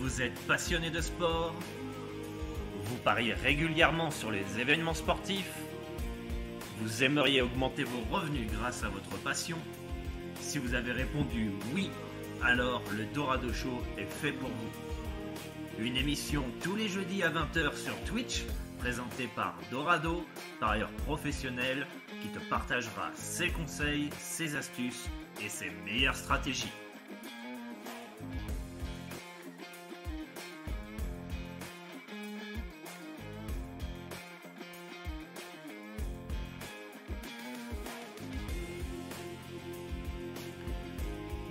Vous êtes passionné de sport? Vous pariez régulièrement sur les événements sportifs? Vous aimeriez augmenter vos revenus grâce à votre passion? Si vous avez répondu oui, alors le Dorado Show est fait pour vous. Une émission tous les jeudis à 20 h sur Twitch, présentée par Dorado, parieur professionnel qui te partagera ses conseils, ses astuces et ses meilleures stratégies.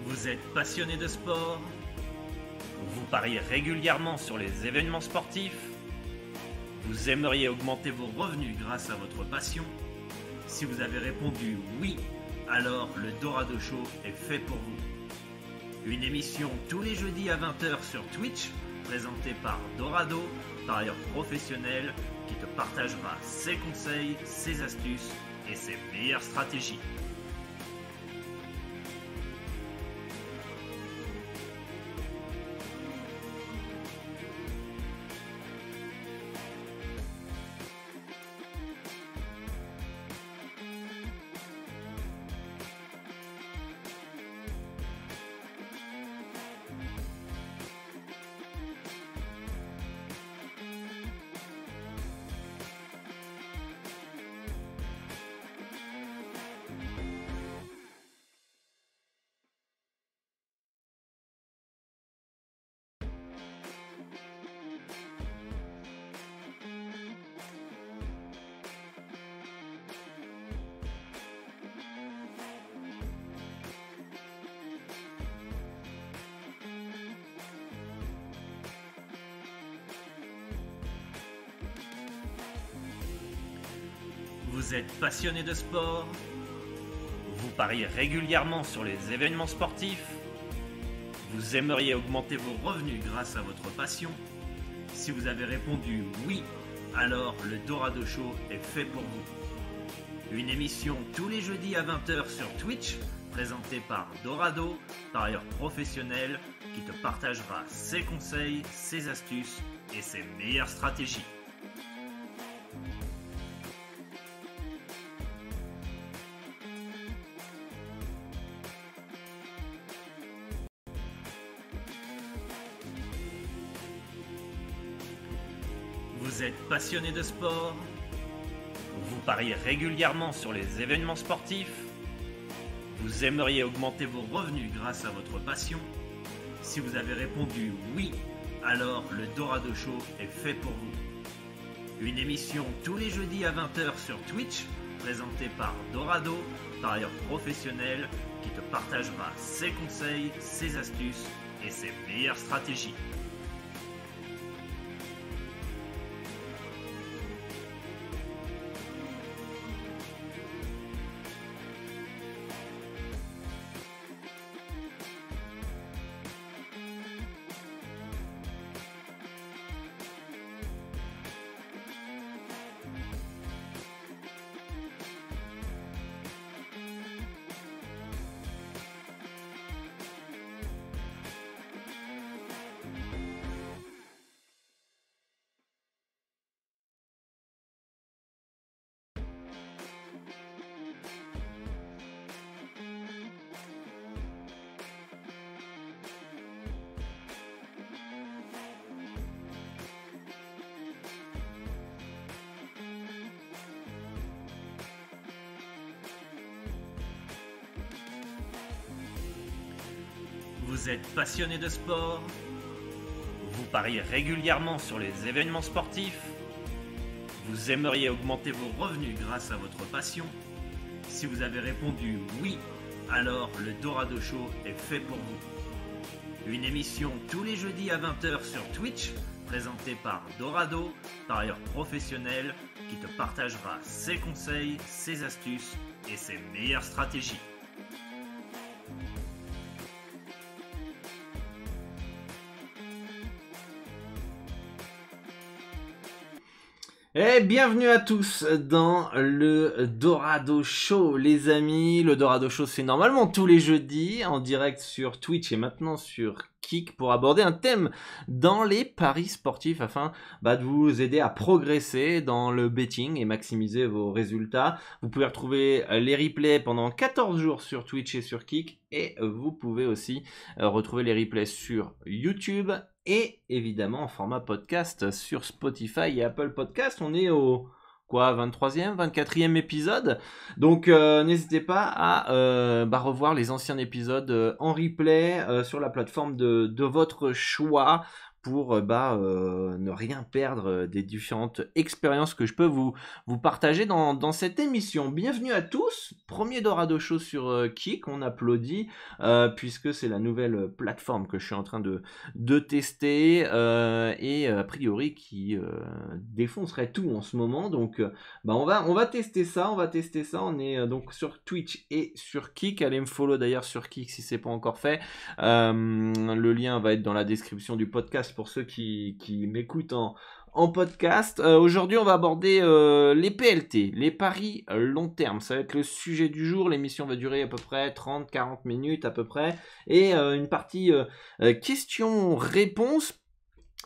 Vous êtes passionné de sport? Vous pariez régulièrement sur les événements sportifs? Vous aimeriez augmenter vos revenus grâce à votre passion? Si vous avez répondu oui, alors le Dorado Show est fait pour vous. Une émission tous les jeudis à 20 h sur Twitch, présentée par Dorado, parieur professionnel qui te partagera ses conseils, ses astuces et ses meilleures stratégies. Vous êtes passionné de sport? Vous pariez régulièrement sur les événements sportifs? Vous aimeriez augmenter vos revenus grâce à votre passion? Si vous avez répondu oui, alors le Dorado Show est fait pour vous. Une émission tous les jeudis à 20 h sur Twitch, présentée par Dorado, parieur professionnel qui te partagera ses conseils, ses astuces et ses meilleures stratégies. Vous êtes passionné de sport? Vous pariez régulièrement sur les événements sportifs? Vous aimeriez augmenter vos revenus grâce à votre passion? Si vous avez répondu oui, alors le Dorado Show est fait pour vous. Une émission tous les jeudis à 20 h sur Twitch, présentée par Dorado, parieur professionnel qui te partagera ses conseils, ses astuces et ses meilleures stratégies. Vous êtes passionné de sport? Vous pariez régulièrement sur les événements sportifs? Vous aimeriez augmenter vos revenus grâce à votre passion? Si vous avez répondu oui, alors le Dorado Show est fait pour vous. Une émission tous les jeudis à 20 h sur Twitch, présentée par Dorado, parieur professionnel qui te partagera ses conseils, ses astuces et ses meilleures stratégies. Et bienvenue à tous dans le Dorado Show, les amis. Le Dorado Show, c'est normalement tous les jeudis en direct sur Twitch et maintenant sur Kik pour aborder un thème dans les paris sportifs afin de vous aider à progresser dans le betting et maximiser vos résultats. Vous pouvez retrouver les replays pendant 14 jours sur Twitch et sur Kik et vous pouvez aussi retrouver les replays sur YouTube et évidemment en format podcast sur Spotify et Apple Podcast. On est au 23e, 24e épisode. Donc n'hésitez pas à revoir les anciens épisodes en replay sur la plateforme de votre choix pour ne rien perdre des différentes expériences que je peux vous partager dans cette émission. Bienvenue à tous, premier Dorado Show sur Kik, on applaudit puisque c'est la nouvelle plateforme que je suis en train de tester et a priori qui défoncerait tout en ce moment. Donc on va tester ça, on est donc sur Twitch et sur Kik. Allez me follow d'ailleurs sur Kik si c'est pas encore fait. Le lien va être dans la description du podcast pour ceux qui m'écoutent en podcast. Aujourd'hui, on va aborder les PLT, les paris long terme. Ça va être le sujet du jour. L'émission va durer à peu près 30-40 minutes à peu près. Et une partie questions-réponses.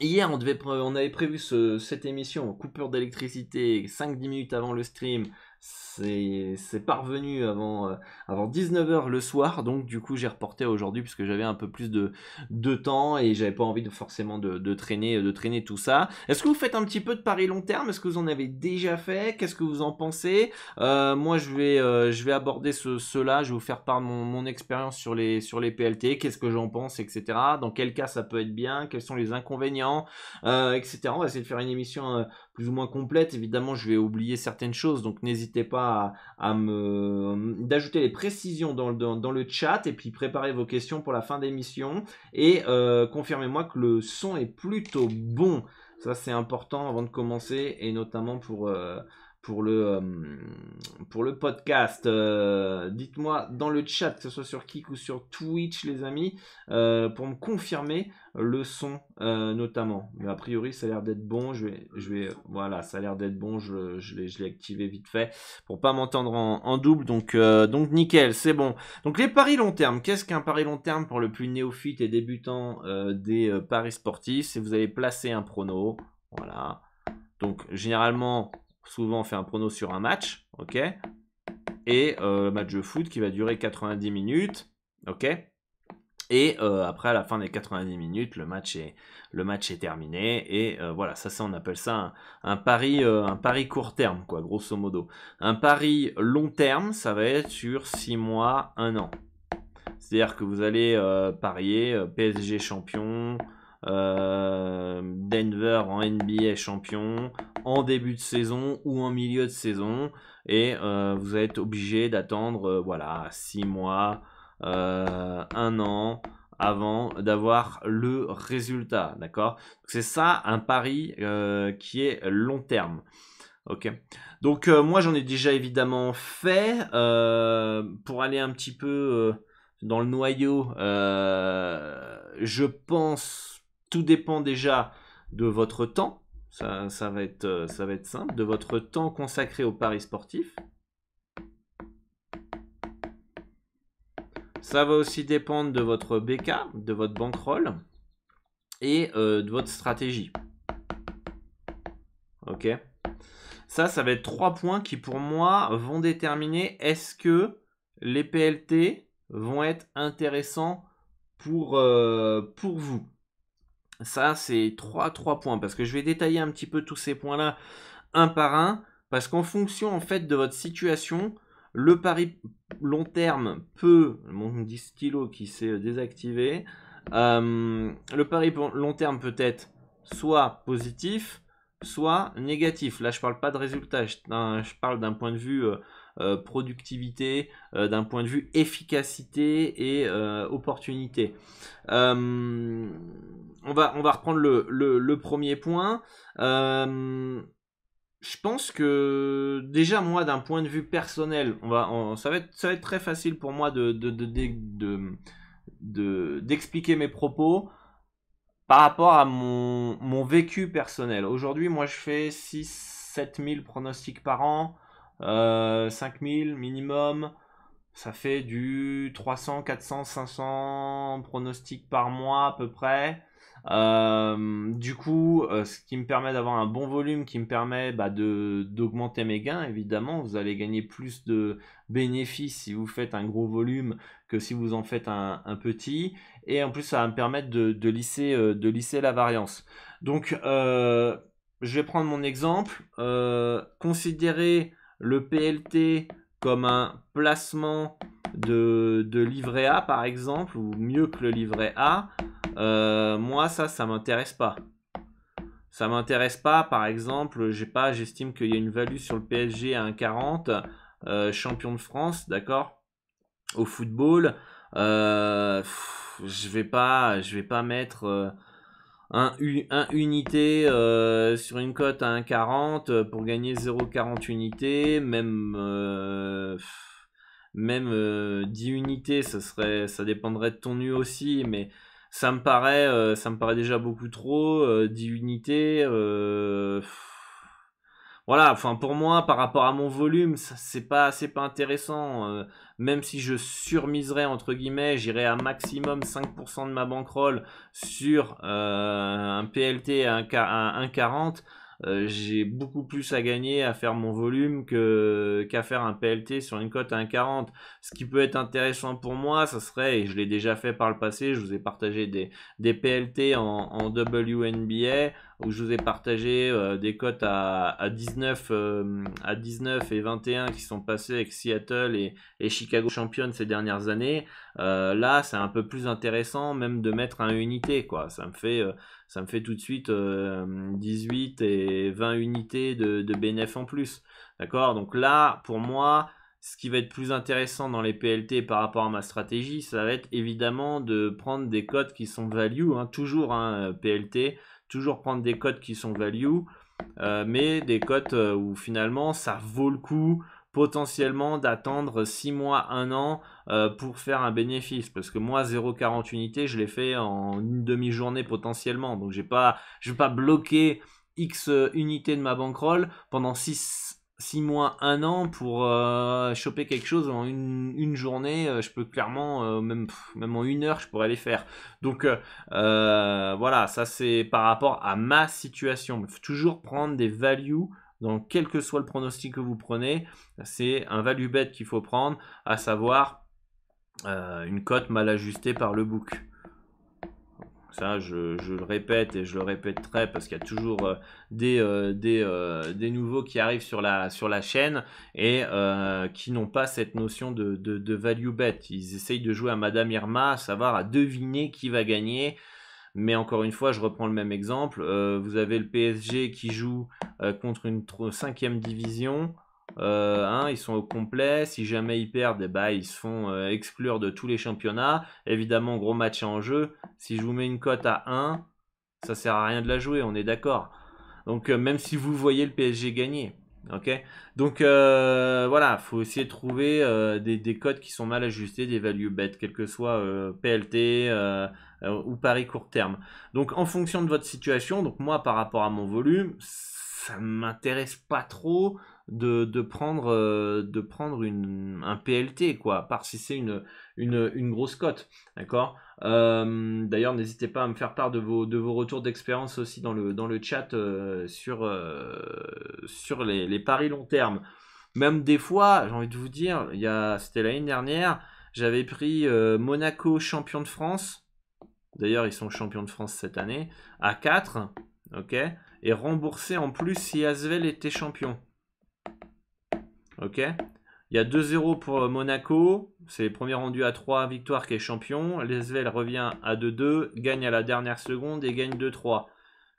Hier, on avait prévu cette émission, coupure d'électricité, 5-10 minutes avant le stream. C'est parvenu avant 19h le soir, donc du coup j'ai reporté aujourd'hui puisque j'avais un peu plus de temps et j'avais pas envie forcément de traîner tout ça. Est-ce que vous faites un petit peu de paris long terme? Est-ce que vous en avez déjà fait? Qu'est-ce que vous en pensez? Moi je vais aborder cela, je vais vous faire part de mon expérience sur les PLT, qu'est-ce que j'en pense, etc. Dans quel cas ça peut être bien, quels sont les inconvénients, etc. On va essayer de faire une émission plus ou moins complète. Évidemment je vais oublier certaines choses, donc n'hésitez pas d'ajouter les précisions dans le chat et puis préparez vos questions pour la fin d'émission et confirmez-moi que le son est plutôt bon. Ça c'est important avant de commencer et notamment pour le podcast. Dites-moi dans le chat, que ce soit sur Kik ou sur Twitch les amis, pour me confirmer le son notamment. Mais a priori ça a l'air d'être bon. Voilà, ça a l'air d'être bon. Je l'ai activé vite fait pour pas m'entendre en double. Donc nickel, c'est bon. Donc les paris long terme. Qu'est-ce qu'un pari long terme pour le plus néophyte et débutant des paris sportifs? C'est vous allez placer un prono. Voilà. Donc généralement souvent on fait un prono sur un match, ok, et match de foot qui va durer 90 minutes, ok, et après à la fin des 90 minutes le match est terminé et voilà, ça on appelle ça un pari court terme quoi, grosso modo. Un pari long terme ça va être sur 6 mois, 1 an, c'est-à-dire que vous allez parier PSG champion, Denver en NBA champion en début de saison ou en milieu de saison et vous êtes obligé d'attendre 6 mois, 1 an avant d'avoir le résultat, d'accord? C'est ça un pari qui est long terme. Ok, donc moi j'en ai déjà évidemment fait pour aller un petit peu dans le noyau. Je pense tout dépend déjà de votre temps. Ça va être simple, de votre temps consacré aux paris sportifs. Ça va aussi dépendre de votre BK, de votre bankroll et de votre stratégie. Ok. Ça va être 3 points qui pour moi vont déterminer est-ce que les PLT vont être intéressants pour vous. Ça c'est 3 points parce que je vais détailler un petit peu tous ces points-là un par un parce qu'en fonction en fait de votre situation, le pari long terme peut, mon stylo qui s'est désactivé, le pari long terme peut être soit positif, soit négatif. Là je parle pas de résultat, je parle d'un point de vue productivité, d'un point de vue efficacité et opportunité. On va reprendre le premier point. Je pense que déjà moi d'un point de vue personnel, ça va être très facile pour moi d'expliquer mes propos par rapport à mon vécu personnel. Aujourd'hui moi je fais 6-7 000 pronostics par an, 5 000 minimum, ça fait du 300, 400, 500 pronostics par mois à peu près. Du coup, ce qui me permet d'avoir un bon volume, qui me permet d'augmenter mes gains, évidemment. Vous allez gagner plus de bénéfices si vous faites un gros volume que si vous en faites un petit. Et en plus, ça va me permettre de lisser la variance. Donc, je vais prendre mon exemple. Considérez le PLT comme un placement de livret A, par exemple, ou mieux que le livret A. Moi, ça m'intéresse pas. Ça m'intéresse pas, par exemple, j'estime qu'il y a une value sur le PSG à 1,40, champion de France, d'accord, au football. Je vais pas mettre un unité sur une cote à 1,40 pour gagner 0,40 unités, même 10 unités, ça dépendrait de ton nu aussi, mais ça me paraît déjà beaucoup trop. 10 unités, voilà. Enfin, pour moi, par rapport à mon volume, c'est pas intéressant. Même si je surmiserais entre guillemets, j'irais à maximum 5% de ma bankroll sur un PLT à 1,40. J'ai beaucoup plus à gagner à faire mon volume qu'à faire un PLT sur une cote à 1,40. Ce qui peut être intéressant pour moi, ça serait, et je l'ai déjà fait par le passé, je vous ai partagé des PLT en WNBA, où je vous ai partagé des cotes à 19 et 21 qui sont passées avec Seattle et Chicago Champions ces dernières années. Là, c'est un peu plus intéressant même de mettre un unité, quoi. Ça me fait tout de suite 18 et 20 unités de bénéf en plus. D'accord? Donc là, pour moi, ce qui va être plus intéressant dans les PLT par rapport à ma stratégie, ça va être évidemment de prendre des cotes qui sont value, hein, toujours PLT, toujours prendre des cotes qui sont value, mais des cotes où finalement ça vaut le coup potentiellement d'attendre 6 mois, 1 an pour faire un bénéfice. Parce que moi, 0,40 unités, je l'ai fait en une demi-journée potentiellement. Donc je vais pas bloquer X unités de ma bankroll pendant 6 mois, 1 an pour choper quelque chose en une journée. Je peux clairement, même en 1 heure, je pourrais les faire. Donc voilà, ça c'est par rapport à ma situation. Il faut toujours prendre des values dans quel que soit le pronostic que vous prenez. C'est un value bet qu'il faut prendre, à savoir une cote mal ajustée par le book. Ça, je le répète et je le répéterai parce qu'il y a toujours des nouveaux qui arrivent sur la chaîne et qui n'ont pas cette notion de value bet. Ils essayent de jouer à Madame Irma, à savoir à deviner qui va gagner. Mais encore une fois, je reprends le même exemple. Vous avez le PSG qui joue contre une 5e division. Ils sont au complet. Si jamais ils perdent, ils se font exclure de tous les championnats. Évidemment, gros match en jeu. Si je vous mets une cote à 1, ça sert à rien de la jouer, on est d'accord. Donc même si vous voyez le PSG gagner. Ok, donc voilà, faut essayer de trouver des cotes qui sont mal ajustées, des value bet, quel que soit PLT ou pari court terme. Donc en fonction de votre situation, donc moi par rapport à mon volume, ça m'intéresse pas trop de prendre un PLT, quoi, à part si c'est une grosse cote, d'accord. D'ailleurs, n'hésitez pas à me faire part de vos retours d'expérience aussi dans le chat sur les paris long terme. Même des fois, j'ai envie de vous dire, c'était l'année dernière, j'avais pris Monaco champion de France. D'ailleurs, ils sont champions de France cette année à 4, ok, et remboursé en plus si Asvel était champion. Ok, il y a 2-0 pour Monaco, c'est le premier rendu à 3 victoires qui est champion. L'Asvel revient à 2-2, gagne à la dernière seconde et gagne 2-3.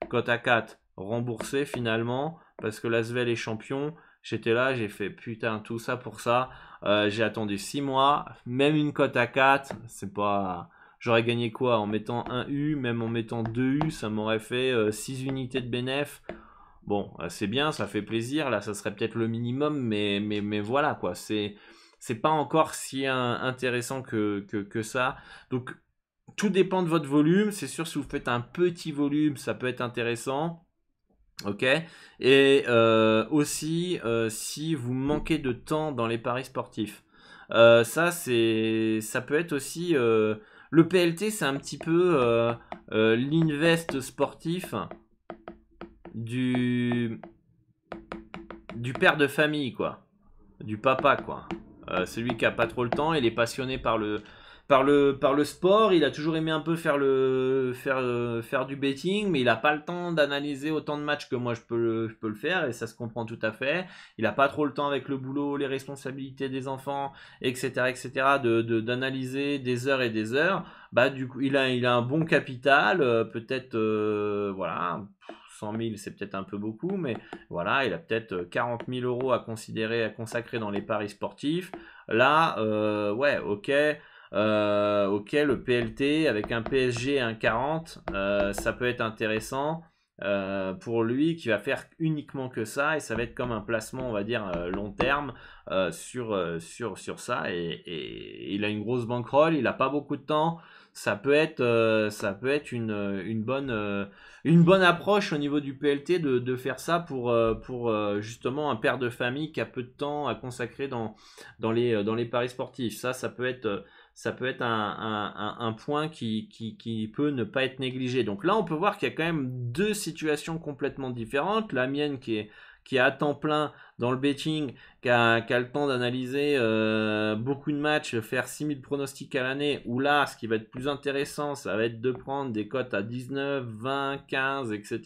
Cote à 4, remboursé finalement, parce que l'Asvel est champion. J'étais là, j'ai fait putain, tout ça pour ça. J'ai attendu 6 mois, même une cote à 4, c'est pas... J'aurais gagné quoi en mettant un U, même en mettant 2 U, ça m'aurait fait 6 unités de bénéf. Bon, c'est bien, ça fait plaisir. Là, ça serait peut-être le minimum, mais voilà, quoi. C'est pas encore si intéressant que ça. Donc, tout dépend de votre volume. C'est sûr, si vous faites un petit volume, ça peut être intéressant. Ok. Et aussi, si vous manquez de temps dans les paris sportifs. Ça peut être aussi... le PLT, c'est un petit peu l'invest sportif du père de famille, quoi. Du papa, quoi. Celui qui a pas trop le temps, il est passionné par le sport, il a toujours aimé un peu faire du betting, mais il n'a pas le temps d'analyser autant de matchs que moi je peux le faire, et ça se comprend tout à fait. Il n'a pas trop le temps avec le boulot, les responsabilités des enfants, etc., etc., d'analyser des heures et des heures. Bah, du coup, il a un bon capital, peut-être, voilà, 100 000, c'est peut-être un peu beaucoup, mais voilà, il a peut-être 40 000 euros à consacrer dans les paris sportifs. Là, ouais, ok. Ok, le PLT avec un PSG 1,40, ça peut être intéressant pour lui qui va faire uniquement que ça, et ça va être comme un placement, on va dire, long terme sur ça. Et il a une grosse bankroll, il n'a pas beaucoup de temps. Ça peut être une bonne approche au niveau du PLT de faire ça pour justement un père de famille qui a peu de temps à consacrer dans les paris sportifs. Ça peut être un point qui peut ne pas être négligé. Donc là, on peut voir qu'il y a quand même deux situations complètement différentes. La mienne qui est à temps plein dans le betting, qui a le temps d'analyser beaucoup de matchs, faire 6000 pronostics à l'année, où là, ce qui va être plus intéressant, ça va être de prendre des cotes à 19, 20, 15, etc.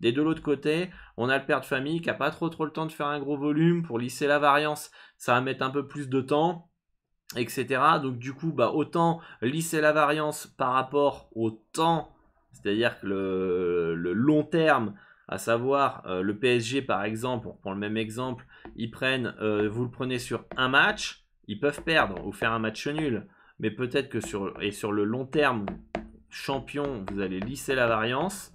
Et de l'autre côté, on a le père de famille qui n'a pas trop le temps de faire un gros volume. Pour lisser la variance, ça va mettre un peu plus de temps, etc. Donc du coup, bah, autant lisser la variance par rapport au temps, c'est-à-dire que le long terme, à savoir le PSG par exemple, on prend le même exemple, vous le prenez sur un match, ils peuvent perdre ou faire un match nul, mais peut-être que sur le long terme, champion, vous allez lisser la variance,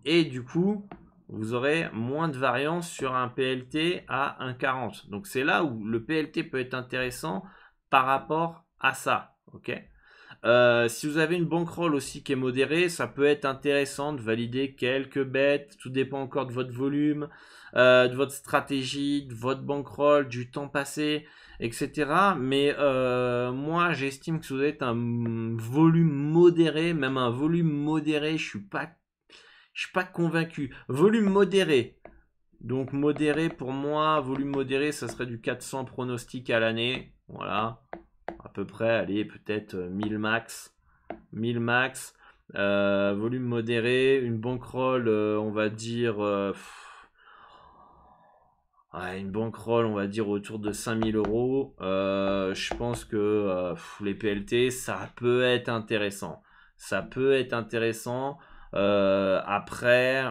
et du coup, vous aurez moins de variance sur un PLT à 1,40. Donc c'est là où le PLT peut être intéressant par rapport à ça, ok. Si vous avez une bankroll aussi qui est modérée, ça peut être intéressant de valider quelques bêtes. Tout dépend encore de votre volume, de votre stratégie, de votre bankroll, du temps passé, etc. Mais moi, j'estime que si vous avez un volume modéré, même un volume modéré, je suis pas convaincu. Volume modéré. Donc modéré pour moi, volume modéré, ça serait du 400 pronostics à l'année. Voilà. À peu près, allez, peut-être 1000 max. 1000 max. Volume modéré. Une bankroll, on va dire... une bankroll, on va dire autour de 5000 euros. Je pense que les PLT, ça peut être intéressant. Ça peut être intéressant. Après,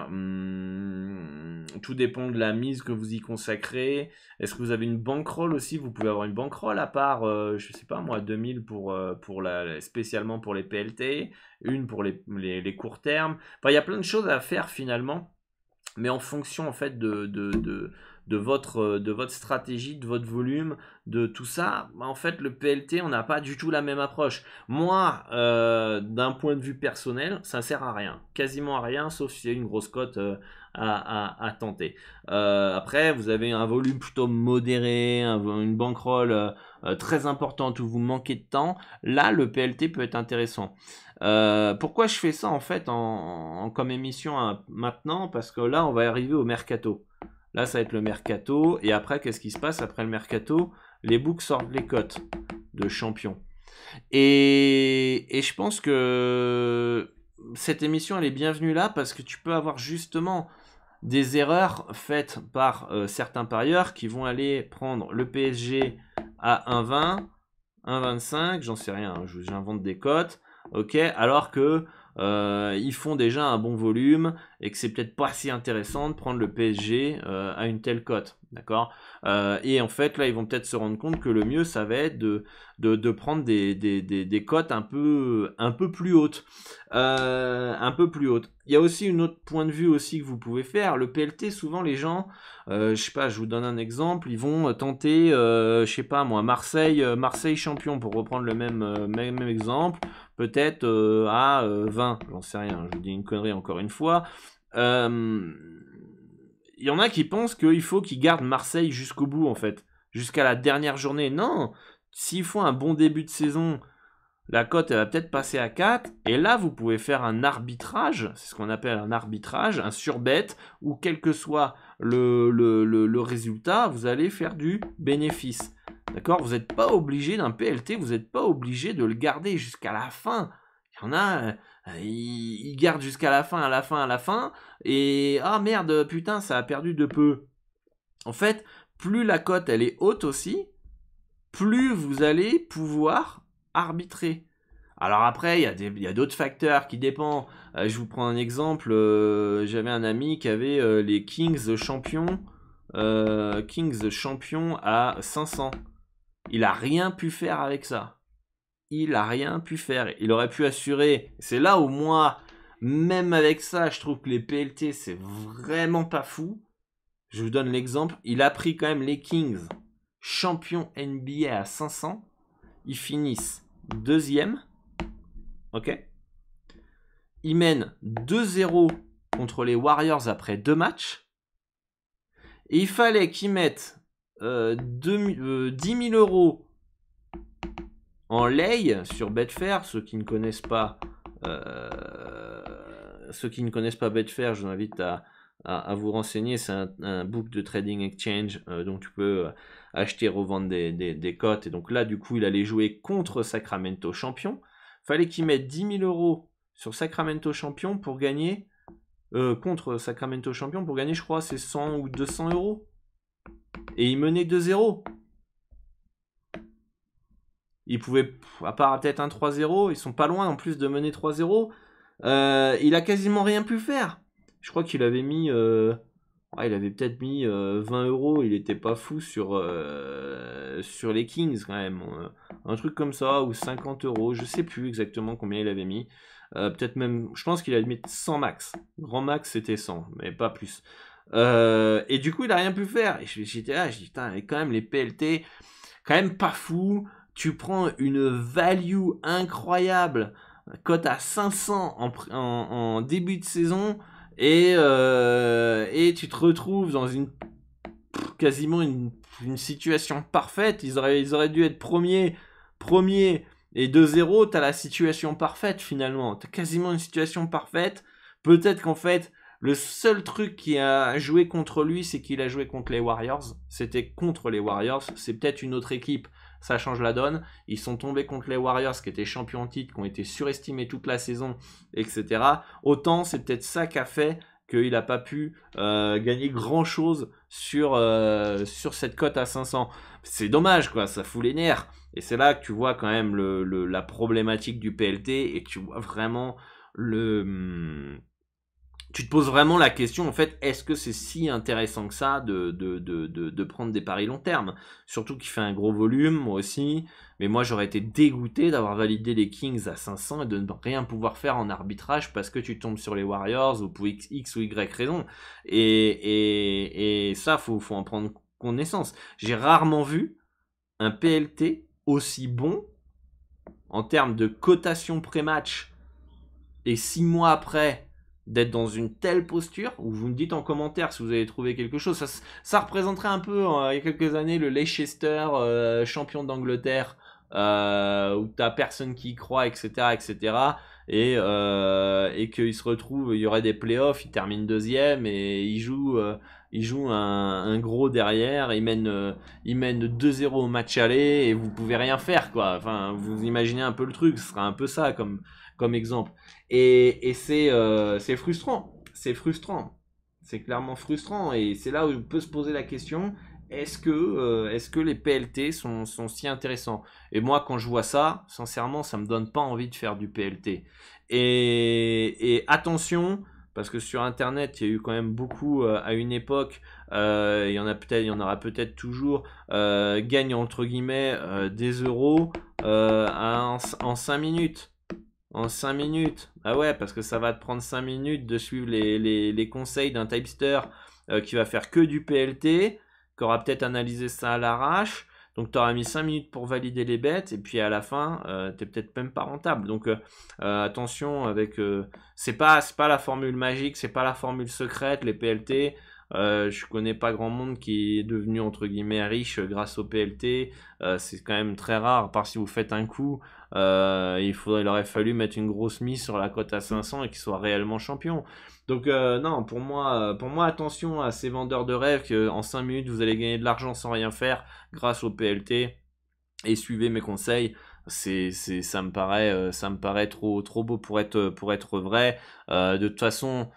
tout dépend de la mise que vous y consacrez. Est-ce que vous avez une bankroll aussi? Vous pouvez avoir une bankroll à part, je sais pas moi, 2000 spécialement pour les PLT, une pour les courts termes. Enfin, il y a plein de choses à faire finalement, mais en fonction en fait de votre stratégie, de votre volume, de tout ça, en fait le PLT, on n'a pas du tout la même approche. Moi, d'un point de vue personnel, ça sert à rien, quasiment à rien, sauf s'il y a une grosse cote à tenter. Après, vous avez un volume plutôt modéré, une bankroll très importante où vous manquez de temps, là le PLT peut être intéressant. Pourquoi je fais ça en fait comme émission maintenant? Parce que là on va arriver au mercato. Là, ça va être le mercato. Et après, qu'est-ce qui se passe après le mercato? Les books sortent les cotes de champions. Et je pense que cette émission, elle est bienvenue là parce que tu peux avoir justement des erreurs faites par certains parieurs qui vont aller prendre le PSG à 1,20, 1,25, j'en sais rien, j'invente des cotes, ok, alors que ils font déjà un bon volume et que c'est peut-être pas si intéressant de prendre le PSG à une telle cote, d'accord. Et en fait là ils vont peut-être se rendre compte que le mieux ça va être de prendre des cotes un peu plus hautes, un peu plus hautes. Il y a aussi une autre point de vue aussi que vous pouvez faire. Le PLT, souvent les gens, je sais pas, je vous donne un exemple, ils vont tenter, je sais pas moi, Marseille champion, pour reprendre le même exemple, peut-être à 20, j'en sais rien, je vous dis une connerie encore une fois. Il y en a qui pensent qu'il faut qu'ils gardent Marseille jusqu'au bout en fait, jusqu'à la dernière journée. Non, s'ils font un bon début de saison, la cote elle va peut-être passer à 4. Et là, vous pouvez faire un arbitrage, c'est ce qu'on appelle un arbitrage, un surbet, où quel que soit le résultat, vous allez faire du bénéfice. D'accord? Vous n'êtes pas obligé d'un PLT, vous n'êtes pas obligé de le garder jusqu'à la fin. Il y en a, ils gardent jusqu'à la fin, à la fin, et ah merde, putain, ça a perdu de peu. En fait, plus la cote elle est haute aussi, plus vous allez pouvoir arbitrer. Alors après, il y a d'autres facteurs qui dépendent. Je vous prends un exemple. J'avais un ami qui avait les Kings champions à 500. Il a rien pu faire avec ça. Il a rien pu faire. Il aurait pu assurer. C'est là où moi, même avec ça, je trouve que les PLT, c'est vraiment pas fou. Je vous donne l'exemple. Il a pris quand même les Kings champions NBA à 500. Ils finissent deuxième. Ok. Ils mènent 2-0 contre les Warriors après 2 matchs. Et il fallait qu'ils mettent 10 000 euros en lay sur Betfair. Ceux qui ne connaissent pas Betfair, je vous invite à vous renseigner. C'est un book de trading exchange, donc tu peux acheter et revendre des cotes. Et donc là, du coup, il allait jouer contre Sacramento champion. Fallait qu'il mette 10 000 euros sur Sacramento champion pour gagner, contre Sacramento champion pour gagner, je crois, c'est 100 ou 200 euros. Et il menait 2-0. Il pouvait, à part peut-être un 3-0, ils sont pas loin en plus de mener 3-0. Il a quasiment rien pu faire. Je crois qu'il avait mis, il avait peut-être mis 20 euros. Il était pas fou sur les Kings quand même. Un truc comme ça, ou 50 euros. Je sais plus exactement combien il avait mis. Peut-être même, je pense qu'il avait mis 100 max. Grand max c'était 100, mais pas plus. Et du coup, il a rien pu faire. Et j'étais là, je dis, putain, quand même les PLT, quand même pas fou. Tu prends une value incroyable, cote à 500 en début de saison, et tu te retrouves dans quasiment une situation parfaite. Ils auraient dû être premier et 2-0, t'as la situation parfaite finalement. T'as quasiment une situation parfaite. Peut-être qu'en fait, le seul truc qui a joué contre lui, c'est qu'il a joué contre les Warriors. C'était contre les Warriors. C'est peut-être une autre équipe. Ça change la donne. Ils sont tombés contre les Warriors qui étaient champions en titre, qui ont été surestimés toute la saison, etc. Autant, c'est peut-être ça qui a fait qu'il n'a pas pu gagner grand-chose sur cette cote à 500. C'est dommage, quoi. Ça fout les nerfs. Et c'est là que tu vois quand même la problématique du PLT et que tu vois vraiment tu te poses vraiment la question, en fait, est-ce que c'est si intéressant que ça de prendre des paris long terme? Surtout qu'il fait un gros volume, moi aussi. Mais moi, j'aurais été dégoûté d'avoir validé les Kings à 500 et de ne rien pouvoir faire en arbitrage parce que tu tombes sur les Warriors ou pour X ou Y raison. Et ça, faut en prendre connaissance. J'ai rarement vu un PLT aussi bon en termes de cotation pré-match et 6 mois après d'être dans une telle posture, où vous me dites en commentaire si vous avez trouvé quelque chose. Ça représenterait un peu, il y a quelques années, le Leicester champion d'Angleterre, où t'as personne qui y croit, etc., etc., et qu'il se retrouve, il y aurait des playoffs, il termine deuxième, et il joue un gros derrière, il mène 2-0 au match aller, et vous pouvez rien faire, quoi. Enfin, vous imaginez un peu le truc, ce sera un peu ça comme exemple. Et c'est frustrant. C'est frustrant. C'est clairement frustrant. Et c'est là où on peut se poser la question, est-ce que les PLT sont si intéressants? Et moi, quand je vois ça, sincèrement, ça me donne pas envie de faire du PLT. Et attention, parce que sur Internet, il y a eu quand même beaucoup, à une époque, il y en aura peut-être toujours, gagne entre guillemets des euros en 5 minutes. En 5 minutes. Ah ouais, parce que ça va te prendre 5 minutes de suivre les conseils d'un tipster qui va faire que du PLT, qui aura peut-être analysé ça à l'arrache. Donc tu auras mis 5 minutes pour valider les bêtes, et puis à la fin, t'es peut-être même pas rentable. Donc attention avec... c'est pas la formule magique, c'est pas la formule secrète, les PLT. Je connais pas grand monde qui est devenu entre guillemets riche grâce au PLT. C'est quand même très rare, à part si vous faites un coup. Il aurait fallu mettre une grosse mise sur la cote à 500 et qu'il soit réellement champion. Donc non, pour moi, attention à ces vendeurs de rêves qu'en 5 minutes vous allez gagner de l'argent sans rien faire grâce au PLT. Et suivez mes conseils. Ça me paraît trop beau pour être vrai. De toute façon,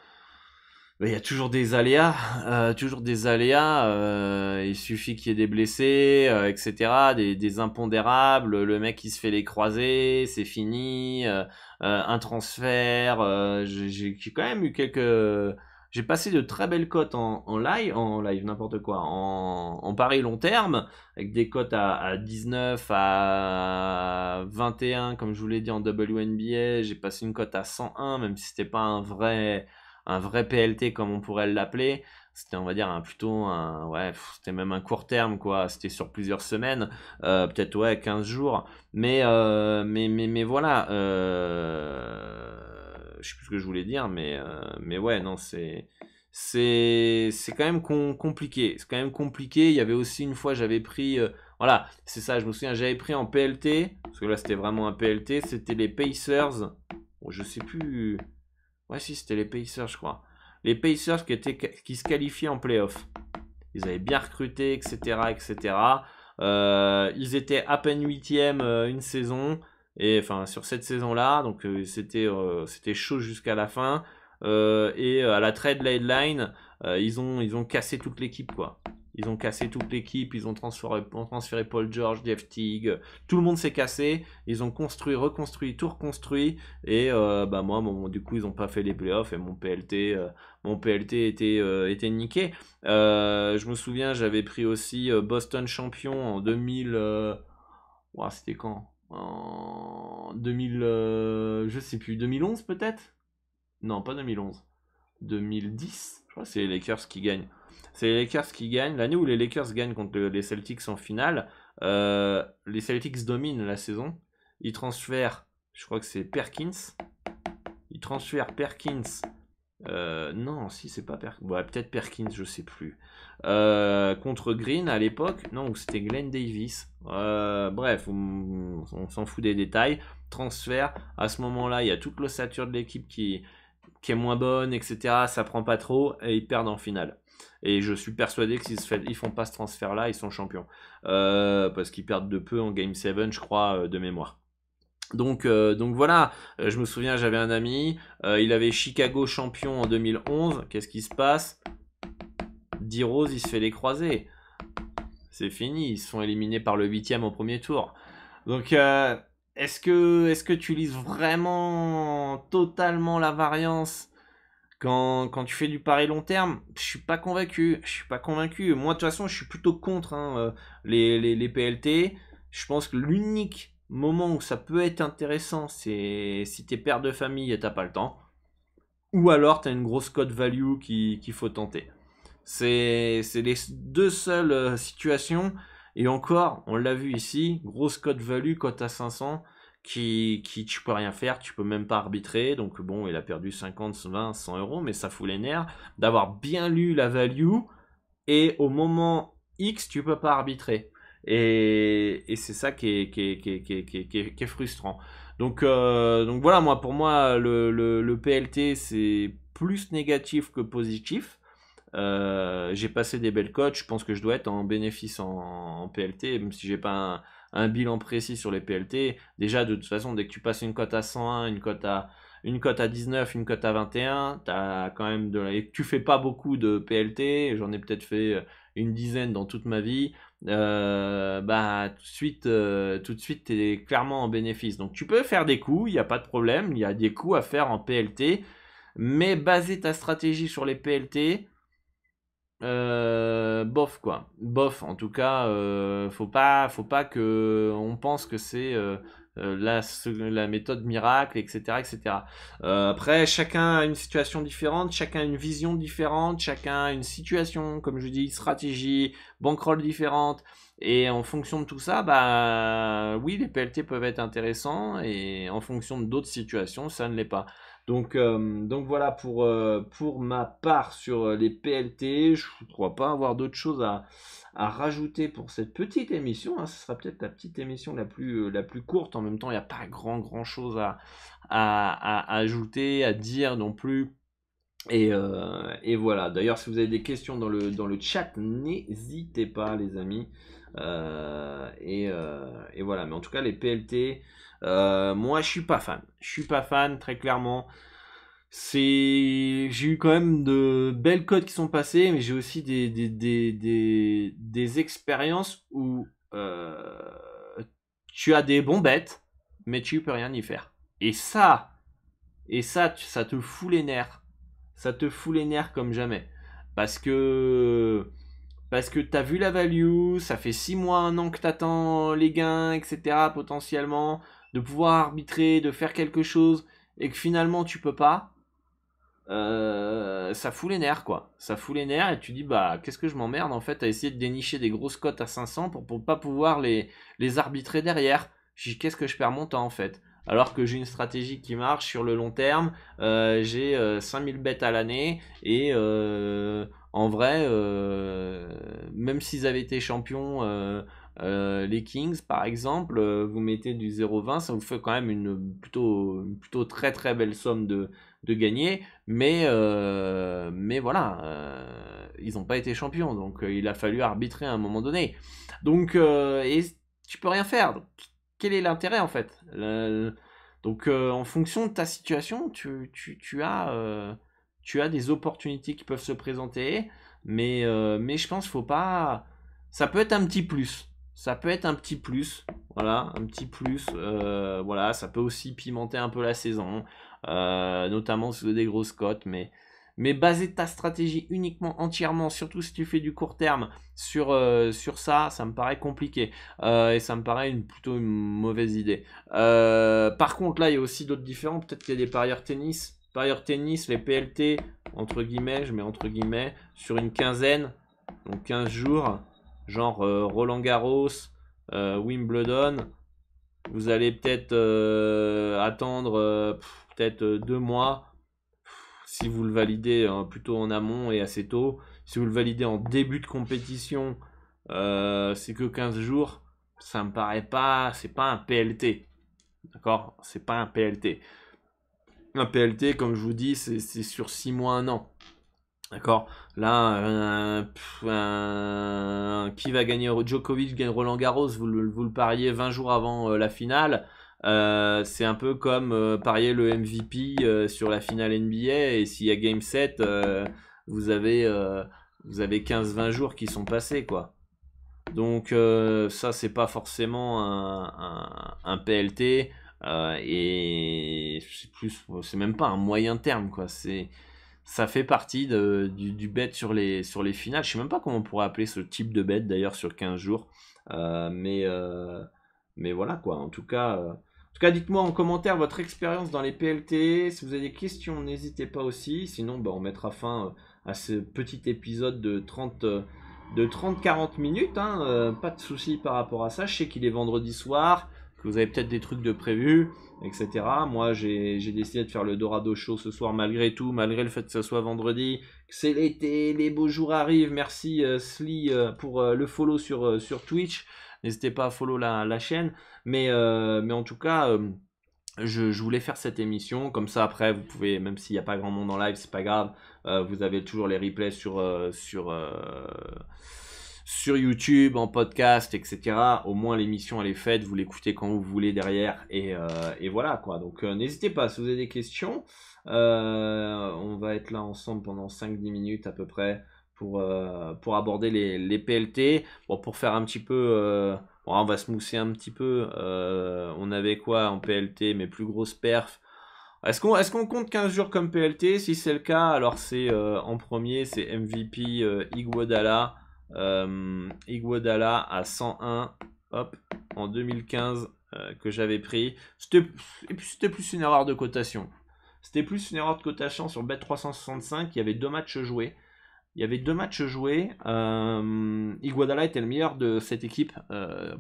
il y a toujours des aléas. Il suffit qu'il y ait des blessés, etc., des impondérables. Le mec qui se fait les croisés, c'est fini. Un transfert. J'ai quand même eu j'ai passé de très belles cotes en live, n'importe quoi, en pari long terme, avec des cotes à 19, à 21, comme je vous l'ai dit en WNBA. J'ai passé une cote à 101, même si c'était pas un vrai PLT comme on pourrait l'appeler. C'était, on va dire, c'était même un court terme, quoi. C'était sur plusieurs semaines, peut-être, ouais, 15 jours. Mais voilà, je sais plus ce que je voulais dire, mais ouais, non, c'est quand même compliqué. C'est quand même compliqué. Il y avait aussi une fois, j'avais pris, voilà, c'est ça, je me souviens, j'avais pris en PLT, parce que là, c'était vraiment un PLT, c'était les Pacers. Bon, je sais plus. Ouais, si, c'était les Pacers, je crois. Les Pacers qui se qualifiaient en playoff. Ils avaient bien recruté, etc., etc. Ils étaient à peine 8e une saison. Et enfin, sur cette saison-là, donc c'était chaud jusqu'à la fin. Et à la trade deadline, ils ont cassé toute l'équipe, quoi. Ils ont cassé toute l'équipe, ils ont transféré Paul George, Jeff Teague, tout le monde s'est cassé, ils ont construit, reconstruit, tout reconstruit, et moi, du coup, ils n'ont pas fait les playoffs, et mon PLT était niqué. Je me souviens, j'avais pris aussi Boston champion en 2000, c'était quand? En 2000, je sais plus, 2011 peut-être? Non, pas 2011. 2010, je crois que c'est les Lakers qui gagnent. C'est les Lakers qui gagnent. L'année où les Lakers gagnent contre les Celtics en finale, les Celtics dominent la saison. Ils transfèrent, je crois que c'est Perkins. Ils transfèrent Perkins. Non, si c'est pas Perkins. Ouais, peut-être Perkins, je sais plus. Contre Green à l'époque. Non, c'était Glenn Davis. Bref, on s'en fout des détails. Transfert. À ce moment-là, il y a toute l'ossature de l'équipe qui est moins bonne, etc. Ça prend pas trop et ils perdent en finale. Et je suis persuadé que s'ils font pas ce transfert-là, ils sont champions. Parce qu'ils perdent de peu en Game 7, je crois, de mémoire. Donc voilà, je me souviens, j'avais un ami, il avait Chicago champion en 2011. Qu'est-ce qui se passe? D-Rose, il se fait les croisés. C'est fini, ils se sont éliminés par le 8e au premier tour. Donc est-ce que tu lises vraiment totalement la variance quand tu fais du pari long terme? Je suis pas convaincu. Moi, de toute façon, je suis plutôt contre les PLT. Je pense que l'unique moment où ça peut être intéressant, c'est si t'es père de famille et t'as pas le temps. Ou alors t'as une grosse cote value qu'il faut tenter. C'est les deux seules situations. Et encore, on l'a vu ici, grosse cote value, cote à 500, qui tu peux rien faire, tu peux même pas arbitrer. Donc bon, il a perdu 50, 20, 100 euros, mais ça fout les nerfs d'avoir bien lu la value et au moment X, tu peux pas arbitrer. Et c'est ça qui est frustrant. Donc voilà, pour moi, le PLT, c'est plus négatif que positif. J'ai passé des belles cotes, je pense que je dois être en bénéfice en PLT, même si j'ai pas un bilan précis sur les PLT. Déjà, de toute façon, dès que tu passes une cote à 101, une cote à 19, une cote à 21, t'as quand même et tu fais pas beaucoup de PLT, j'en ai peut-être fait une dizaine dans toute ma vie. Tout de suite, tu es clairement en bénéfice. Donc tu peux faire des coups, il n'y a pas de problème, il y a des coups à faire en PLT, mais baser ta stratégie sur les PLT, bof quoi. Bof, en tout cas, faut pas que on pense que c'est la méthode miracle, etc. etc. Après, chacun a une situation différente, chacun a une vision différente, chacun a une situation, comme je dis, stratégie, bankroll différente. Et en fonction de tout ça, bah oui, les PLT peuvent être intéressants et en fonction d'autres situations, ça ne l'est pas. Donc voilà pour ma part sur les PLT. Je ne crois pas avoir d'autres choses à rajouter pour cette petite émission. Hein. Ce sera peut-être la petite émission la plus courte. En même temps, il n'y a pas grand chose à ajouter, à dire non plus. Et voilà. D'ailleurs, si vous avez des questions dans le chat, n'hésitez pas, les amis. Et voilà. Mais en tout cas, les PLT, moi, je suis pas fan. Je suis pas fan, très clairement. J'ai eu quand même de belles codes qui sont passées, mais j'ai aussi des expériences où tu as des bons bêtes, mais tu peux rien y faire. Et ça te fout les nerfs. Ça te fout les nerfs comme jamais. Parce que t'as vu la value, ça fait 6 mois, 1 an que t'attends les gains, etc. potentiellement, de pouvoir arbitrer, de faire quelque chose, et que finalement tu peux pas. Ça fout les nerfs, quoi. Ça fout les nerfs et tu dis, bah, qu'est-ce que je m'emmerde en fait à essayer de dénicher des grosses cotes à 500 pour pas pouvoir les arbitrer derrière. Je dis, qu'est-ce que je perds mon temps en fait. Alors que j'ai une stratégie qui marche sur le long terme, j'ai 5000 bêtes à l'année et en vrai, même s'ils avaient été champions, les Kings par exemple, vous mettez du 0,20, ça vous fait quand même une plutôt très très belle somme de gagner, mais voilà, ils n'ont pas été champions, donc il a fallu arbitrer à un moment donné. Donc, et tu peux rien faire. Donc, quel est l'intérêt en fait? Donc, en fonction de ta situation, tu as des opportunités qui peuvent se présenter, mais je pense qu'il faut pas. Ça peut être un petit plus. Ça peut être un petit plus, voilà, un petit plus. Voilà, ça peut aussi pimenter un peu la saison. Notamment sur des grosses cotes, mais baser ta stratégie uniquement, entièrement, surtout si tu fais du court terme, sur ça me paraît compliqué, et ça me paraît plutôt une mauvaise idée. Par contre, là, il y a aussi d'autres différences, peut-être qu'il y a des parieurs tennis, les PLT, entre guillemets, je mets entre guillemets, sur une quinzaine, donc 15 jours, genre Roland Garros, Wimbledon, vous allez peut-être attendre peut-être 2 mois si vous le validez plutôt en amont et assez tôt. Si vous le validez en début de compétition, c'est que 15 jours. Ça me paraît pas, c'est pas un PLT. D'accord? C'est pas un PLT. Un PLT, comme je vous dis, c'est sur 6 mois, 1 an. D'accord. Là, qui va gagner? Djokovic gagne Roland Garros, vous le pariez 20 jours avant la finale. C'est un peu comme parier le MVP sur la finale NBA, et s'il y a Game 7, vous avez 15-20 jours qui sont passés, quoi. Donc ça, c'est pas forcément un PLT, et c'est même pas un moyen terme, quoi. Ça fait partie du bet sur les finales. Je sais même pas comment on pourrait appeler ce type de bet d'ailleurs sur 15 jours. Mais voilà, quoi. En tout cas, dites-moi en commentaire votre expérience dans les PLT. Si vous avez des questions, n'hésitez pas aussi. Sinon, bah, on mettra fin à ce petit épisode de 30-40 minutes. Hein. Pas de souci par rapport à ça. Je sais qu'il est vendredi soir, que vous avez peut-être des trucs de prévu, etc. Moi, j'ai décidé de faire le Dorado Show ce soir malgré tout, malgré le fait que ce soit vendredi, que c'est l'été, les beaux jours arrivent. Merci Sly pour le follow sur Twitch. N'hésitez pas à follow la chaîne. Mais en tout cas, je voulais faire cette émission. Comme ça, après, vous pouvez, même s'il n'y a pas grand monde en live, c'est pas grave. Vous avez toujours les replays sur YouTube, en podcast, etc. Au moins l'émission elle est faite, vous l'écoutez quand vous voulez derrière, et voilà, quoi. Donc n'hésitez pas si vous avez des questions. On va être là ensemble pendant 5-10 minutes à peu près pour aborder les PLT. Bon, pour faire un petit peu, bon, on va se mousser un petit peu. On avait quoi en PLT, mes plus grosses perfs? Est-ce qu'on compte 15 jours comme PLT? Si c'est le cas, alors c'est en premier, c'est MVP Iguodala à 101, hop, en 2015, que j'avais pris. Et puis c'était plus une erreur de cotation. C'était plus une erreur de cotation sur Bet365. Il y avait 2 matchs joués. Iguodala était le meilleur de cette équipe.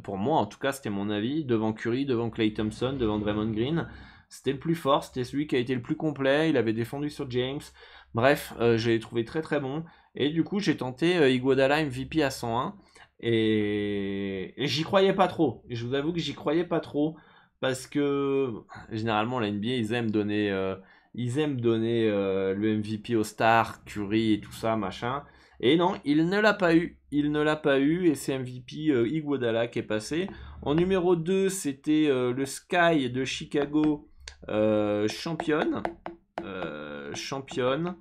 Pour moi, en tout cas, c'était mon avis. Devant Curry, devant Klay Thompson, devant Draymond Green. C'était le plus fort. C'était celui qui a été le plus complet. Il avait défendu sur James. Bref, je l'ai trouvé très très bon. Et du coup, j'ai tenté Iguodala MVP à 101. Et j'y croyais pas trop. Et je vous avoue que j'y croyais pas trop. Parce que généralement, la NBA, ils aiment donner le MVP aux stars, Curry et tout ça, machin. Et non, il ne l'a pas eu. Il ne l'a pas eu. Et c'est MVP Iguodala qui est passé. En numéro 2, c'était le Sky de Chicago, championne. Championne.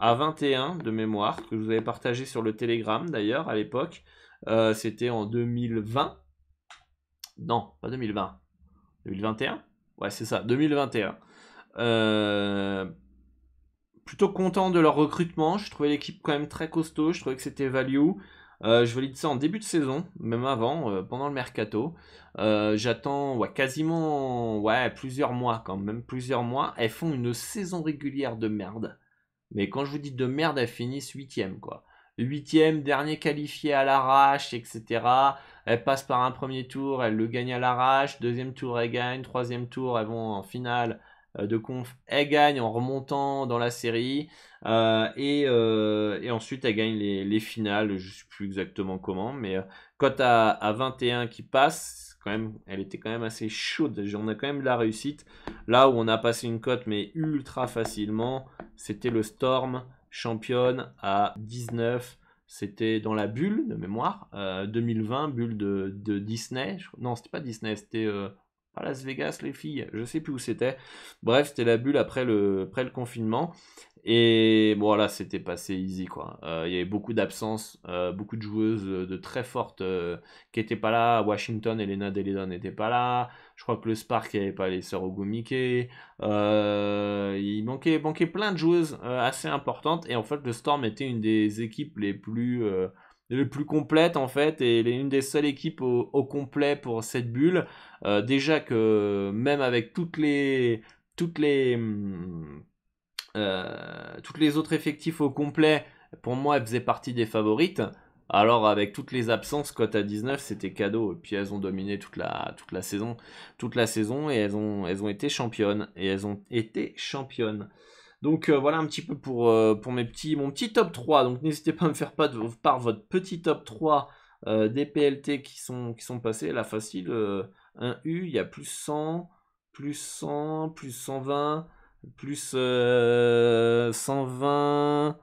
À 21 de mémoire, que je vous avais partagé sur le Telegram d'ailleurs à l'époque. C'était en 2020. Non, pas 2020. 2021 ? Ouais, c'est ça, 2021. Plutôt content de leur recrutement. Je trouvais l'équipe quand même très costaud. Je trouvais que c'était value. Je valide ça en début de saison, même avant, pendant le mercato. J'attends quasiment plusieurs mois quand même, plusieurs mois. Elles font une saison régulière de merde. Mais quand je vous dis de merde, elles finissent 8e, quoi. 8e, dernier qualifié à l'arrache, etc. Elles passent par un premier tour, elles le gagnent à l'arrache. Deuxième tour, elles gagnent. Troisième tour, elles vont en finale de conf. Elles gagnent en remontant dans la série. Et ensuite, elles gagnent les finales. Je ne sais plus exactement comment. Mais cote à 21 qui passe, quand même, elle était quand même assez chaude. On a quand même de la réussite. Là où on a passé une cote, mais ultra facilement, c'était le Storm championne à 19. C'était dans la bulle de mémoire, 2020, bulle de Disney. Non, c'était pas Disney, c'était pas Las Vegas, les filles. Je sais plus où c'était. Bref, c'était la bulle après le confinement. Et bon, là, c'était passé easy, quoi. Il y avait beaucoup d'absences, beaucoup de joueuses de très fortes qui n'étaient pas là. Washington, Elena Deledon n'était pas là. Je crois que le Spark, il n'y avait pas les sœurs Ogumike. Il manquait plein de joueuses assez importantes. Et en fait, le Storm était une des équipes les plus complètes, en fait. Et une des seules équipes au complet pour cette bulle. Déjà que même avec toutes les autres effectifs au complet, pour moi, elles faisaient partie des favorites. Alors, avec toutes les absences, cote à 19, c'était cadeau. Et puis, elles ont dominé toute la saison. Et elles ont été championnes. Donc, voilà un petit peu pour mon petit top 3. Donc, n'hésitez pas à me faire part votre petit top 3 des PLT qui sont passés. Là, facile. Un U, il y a plus 100, plus 100, plus 120... plus 120,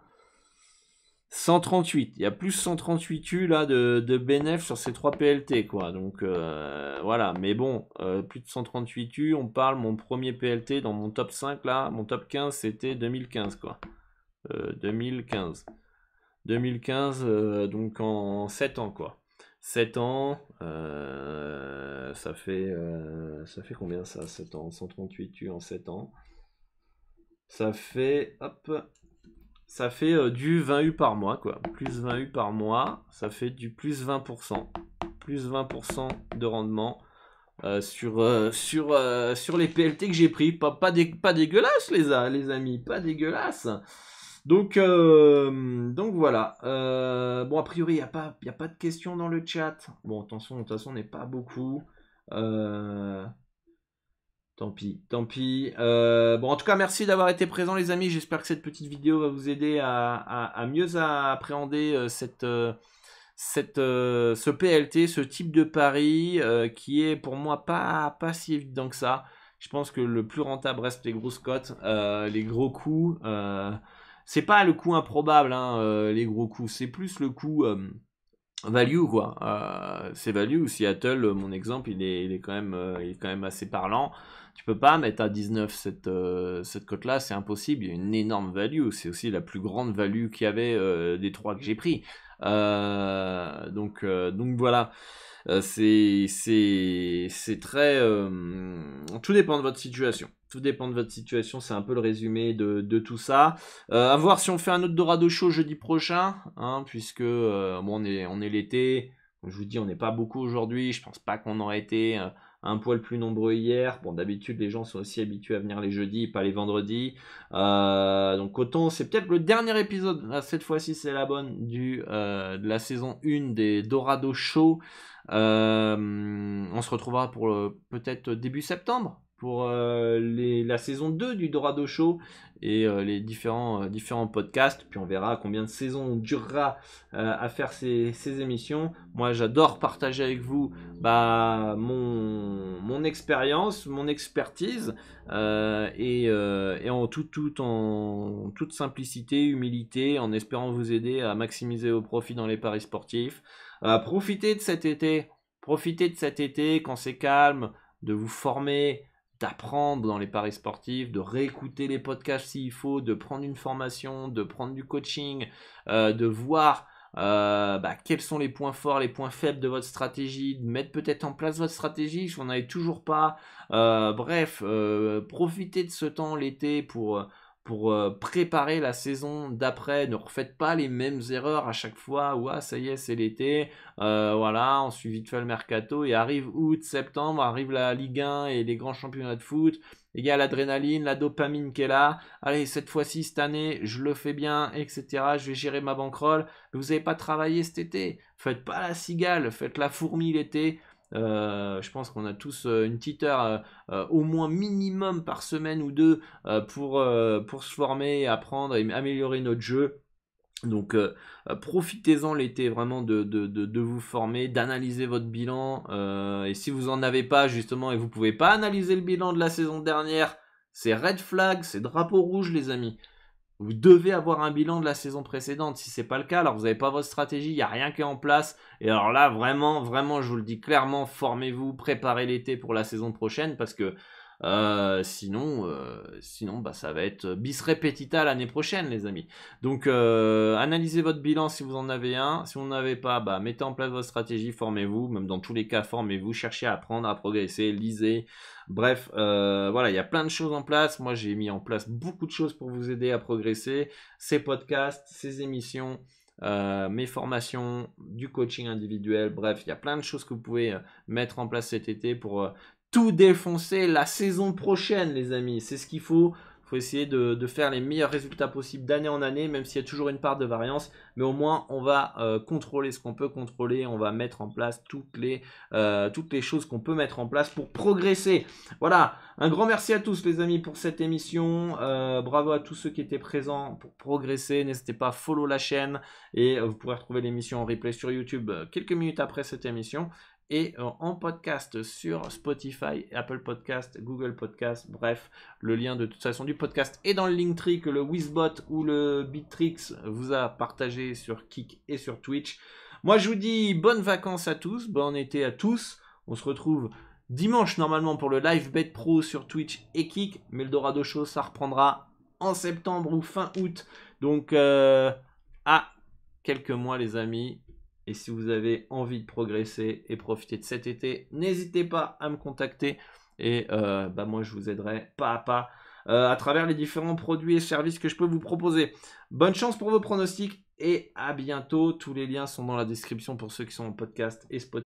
138. Il y a plus 138 U là de BNF sur ces 3 PLT, quoi. Donc voilà, mais bon, plus de 138 U, on parle, mon premier PLT dans mon top 5 là, mon top 15 c'était 2015, quoi. 2015. Donc en 7 ans, quoi. 7 ans, ça fait combien ça, 7 ans, 138 U en 7 ans. Ça fait du 20 U par mois, quoi. Plus 20 U par mois, ça fait du plus 20%. Plus 20% de rendement sur les PLT que j'ai pris. Pas dégueulasse, les amis, pas dégueulasse. Donc voilà. Bon, a priori, il n'y a pas de questions dans le chat. Bon, attention, de toute façon, on n'est pas beaucoup. Tant pis. Bon, en tout cas, merci d'avoir été présent, les amis. J'espère que cette petite vidéo va vous aider à mieux appréhender ce PLT, ce type de pari qui est pour moi pas si évident que ça. Je pense que le plus rentable reste les grosses cotes, les gros coups. C'est pas le coup improbable, hein, les gros coups. C'est plus le coup value, quoi. C'est value. Seattle, mon exemple, il est quand même assez parlant. Tu peux pas mettre à 19 cette cote-là, c'est impossible. Il y a une énorme value. C'est aussi la plus grande value qu'il y avait des 3 que j'ai pris. Donc voilà. C'est très. Tout dépend de votre situation. C'est un peu le résumé de tout ça. À voir si on fait un autre Dorado Show jeudi prochain, hein, puisque bon, on est l'été. Je vous dis, on n'est pas beaucoup aujourd'hui. Je pense pas qu'on aurait été un poil plus nombreux hier. Bon, d'habitude, les gens sont aussi habitués à venir les jeudis, pas les vendredis. Donc autant, c'est peut-être le dernier épisode. Là, cette fois-ci, c'est la bonne de la saison 1 des Dorado Show. On se retrouvera pour peut-être début septembre pour la saison 2 du Dorado Show et les différents podcasts. Puis on verra combien de saisons on durera à faire ces émissions. Moi, j'adore partager avec vous mon expérience, mon expertise et en toute simplicité, humilité, en espérant vous aider à maximiser vos profits dans les paris sportifs. Profitez de cet été quand c'est calme, de vous former, d'apprendre dans les paris sportifs, de réécouter les podcasts s'il faut, de prendre une formation, de prendre du coaching, de voir quels sont les points forts, les points faibles de votre stratégie, de mettre peut-être en place votre stratégie si vous n'en avez toujours pas. Profitez de ce temps l'été pour préparer la saison d'après. Ne refaites pas les mêmes erreurs à chaque fois. Ouais, ça y est, c'est l'été. Voilà, on suit vite fait le mercato et arrive août, septembre, arrive la Ligue 1 et les grands championnats de foot. Il y a l'adrénaline, la dopamine qui est là. Allez, cette fois-ci, cette année, je le fais bien, etc. Je vais gérer ma bankroll. Mais vous n'avez pas travaillé cet été. Faites pas la cigale, faites la fourmi l'été. Je pense qu'on a tous une petite heure au moins minimum par semaine ou deux pour se former, apprendre et améliorer notre jeu. Donc profitez-en l'été vraiment de vous former, d'analyser votre bilan et si vous en avez pas justement et vous pouvez pas analyser le bilan de la saison dernière, c'est red flag, c'est drapeau rouge les amis. Vous devez avoir un bilan de la saison précédente. Si c'est pas le cas, alors vous n'avez pas votre stratégie, il n'y a rien qui est en place. Et alors là, vraiment, vraiment, je vous le dis clairement, formez-vous, préparez l'été pour la saison prochaine parce que sinon, ça va être bis repetita l'année prochaine, les amis. Donc, analysez votre bilan si vous en avez un. Si vous n'en avez pas, mettez en place votre stratégie, formez-vous. Même dans tous les cas, formez-vous, cherchez à apprendre, à progresser, lisez. Bref, voilà, il y a plein de choses en place. Moi, j'ai mis en place beaucoup de choses pour vous aider à progresser. Ces podcasts, ces émissions. Mes formations, du coaching individuel, bref, il y a plein de choses que vous pouvez mettre en place cet été pour tout défoncer la saison prochaine, les amis. C'est ce qu'il faut. Il faut essayer de faire les meilleurs résultats possibles d'année en année, même s'il y a toujours une part de variance. Mais au moins, on va contrôler ce qu'on peut contrôler. On va mettre en place toutes les choses qu'on peut mettre en place pour progresser. Voilà. Un grand merci à tous, les amis, pour cette émission. Bravo à tous ceux qui étaient présents pour progresser. N'hésitez pas à follow la chaîne. Et vous pourrez retrouver l'émission en replay sur YouTube quelques minutes après cette émission. Et en podcast sur Spotify, Apple Podcast, Google Podcast, bref, le lien de toute façon du podcast est dans le Linktree que le Wizbot ou le Bitrix vous a partagé sur Kick et sur Twitch. Moi je vous dis bonnes vacances à tous, bon été à tous, on se retrouve dimanche normalement pour le Live Bet Pro sur Twitch et Kick, mais le Dorado Show ça reprendra en septembre ou fin août, donc à quelques mois les amis. Et si vous avez envie de progresser et profiter de cet été, n'hésitez pas à me contacter. Et moi, je vous aiderai pas à pas à travers les différents produits et services que je peux vous proposer. Bonne chance pour vos pronostics et à bientôt. Tous les liens sont dans la description pour ceux qui sont en podcast et Spotify.